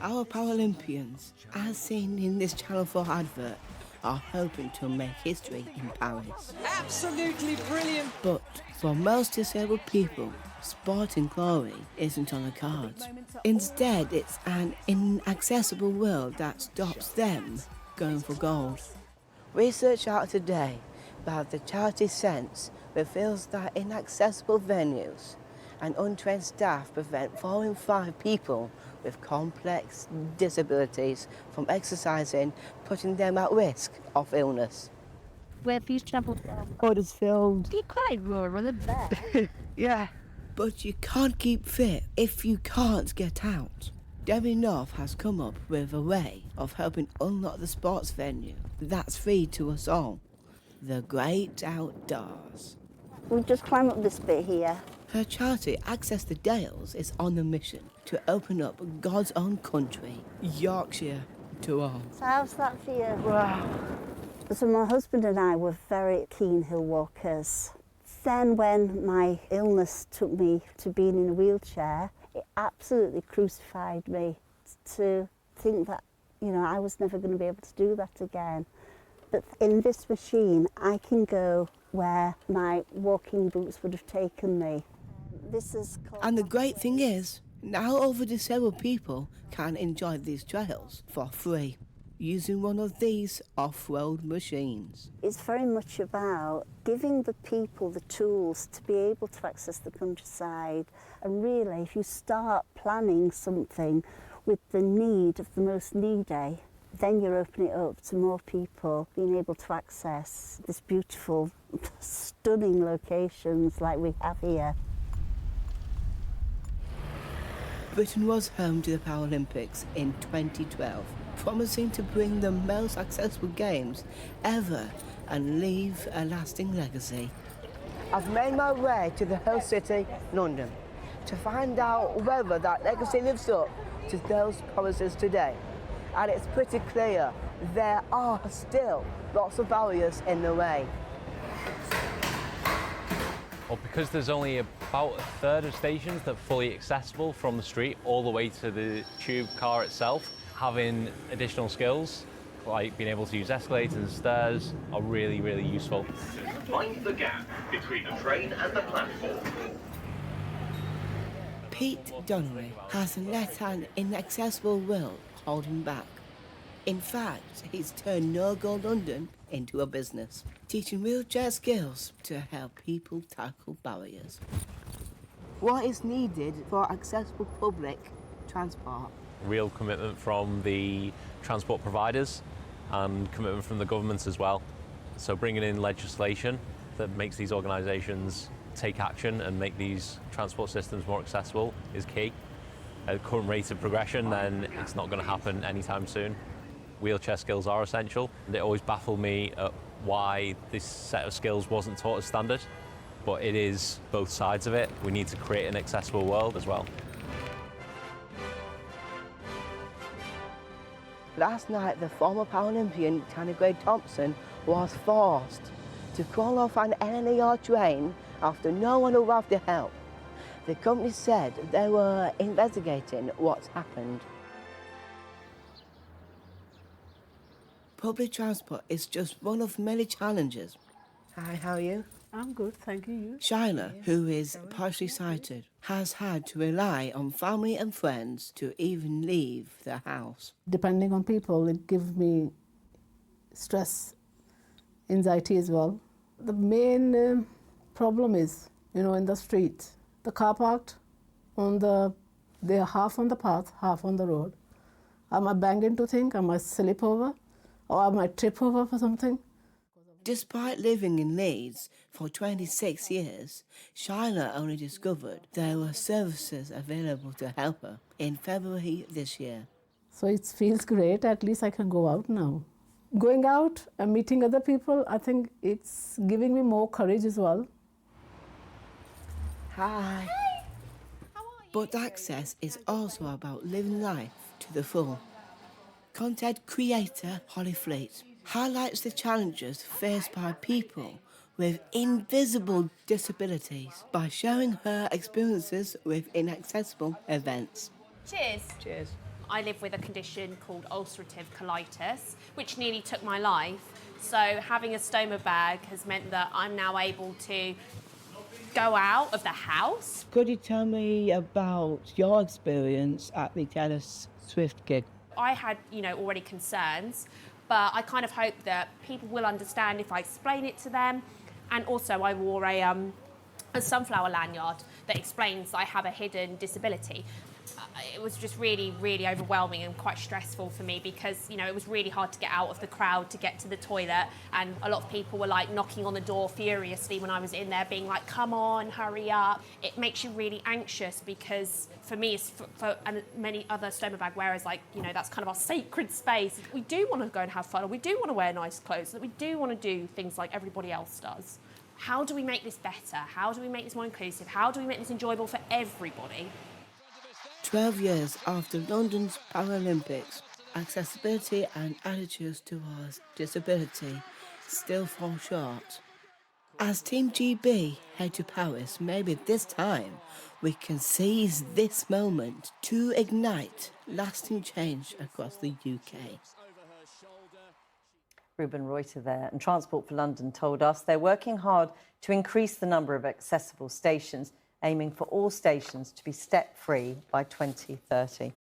Our Paralympians, as seen in this Channel 4 advert, are hoping to make history in Paris. Absolutely brilliant! But for most disabled people, sporting glory isn't on the cards. Instead, it's an inaccessible world that stops them going for gold. Research out today about the charity Sense reveals that inaccessible venues and untrained staff prevent 4 in 5 people with complex disabilities from exercising, putting them at risk of illness. Where have you travelled from? Huddersfield. You quite rural, isn't it? Yeah. But you can't keep fit if you can't get out. Debbie North has come up with a way of helping unlock the sports venue that's free to us all. The great outdoors. We'll just climb up this bit here. Her charity, Access the Dales, is on a mission to open up God's own country, Yorkshire, to all. So how's that for you? Wow. So my husband and I were very keen hill walkers. Then when my illness took me to being in a wheelchair, it absolutely crucified me to think that, you know, I was never going to be able to do that again. But in this machine, I can go where my walking boots would have taken me. This is called... And the great thing is, now over disabled people can enjoy these trails for free, using one of these off-road machines. It's very much about giving the people the tools to be able to access the countryside. And really, if you start planning something with the need of the most needy, then you're opening it up to more people being able to access this beautiful, stunning locations like we have here. Britain was home to the Paralympics in 2012, promising to bring the most accessible games ever and leave a lasting legacy. I've made my way to the host city, London, to find out whether that legacy lives up to those promises today. And it's pretty clear there are still lots of barriers in the way. Well, because there's only about a third of stations that are fully accessible from the street all the way to the tube car itself, having additional skills like being able to use escalators and stairs are really, really useful. Mind the gap between the train and the platform. Pete Donnelly hasn't let an inaccessible world hold him back. In fact, he's turned No Go London into a business, teaching wheelchair skills to help people tackle barriers. What is needed for accessible public transport? Real commitment from the transport providers and commitment from the government as well. So bringing in legislation that makes these organisations take action and make these transport systems more accessible is key. At the current rate of progression, then it's not going to happen anytime soon. Wheelchair skills are essential, and it always baffled me at why this set of skills wasn't taught as standard, but it is both sides of it. We need to create an accessible world as well. Last night, the former Paralympian Tanni Grey-Thompson was forced to crawl off an NNER train after no one arrived to help. The company said they were investigating what's happened. Public transport is just one of many challenges. Hi, how are you? I'm good, thank you. Shyla, who is partially sighted, has had to rely on family and friends to even leave the house. Depending on people, it gives me stress, anxiety as well. The main problem is, in the street, the car parked they're half on the path, half on the road. I might bang into things, I might slip over, or I might trip over for something. Despite living in Leeds for 26 years, Shyla only discovered there were services available to help her in February this year. So it feels great, at least I can go out now. Going out and meeting other people, I think it's giving me more courage as well. Hi. But access is also about living life to the full. Content creator Holly Fleet highlights the challenges faced by people with invisible disabilities by sharing her experiences with inaccessible events. Cheers. Cheers. I live with a condition called ulcerative colitis, which nearly took my life. So having a stoma bag has meant that I'm now able to go out of the house. Could you tell me about your experience at the Taylor Swift gig? I had, already concerns, but I kind of hope that people will understand if I explain it to them. And also I wore a sunflower lanyard that explains I have a hidden disability. It was just really, really overwhelming and quite stressful for me because, it was really hard to get out of the crowd to get to the toilet, and a lot of people were like knocking on the door furiously when I was in there being like, come on, hurry up. It makes you really anxious because for me, it's for and many other stoma bag wearers, that's kind of our sacred space. We do want to go and have fun, and we do want to wear nice clothes, and we do want to do things like everybody else does. How do we make this better? How do we make this more inclusive? How do we make this enjoyable for everybody? 12 years after London's Paralympics, accessibility and attitudes towards disability still fall short. As Team GB head to Paris, maybe this time we can seize this moment to ignite lasting change across the UK. Ruben Reuter there, and Transport for London told us they're working hard to increase the number of accessible stations, aiming for all stations to be step-free by 2030.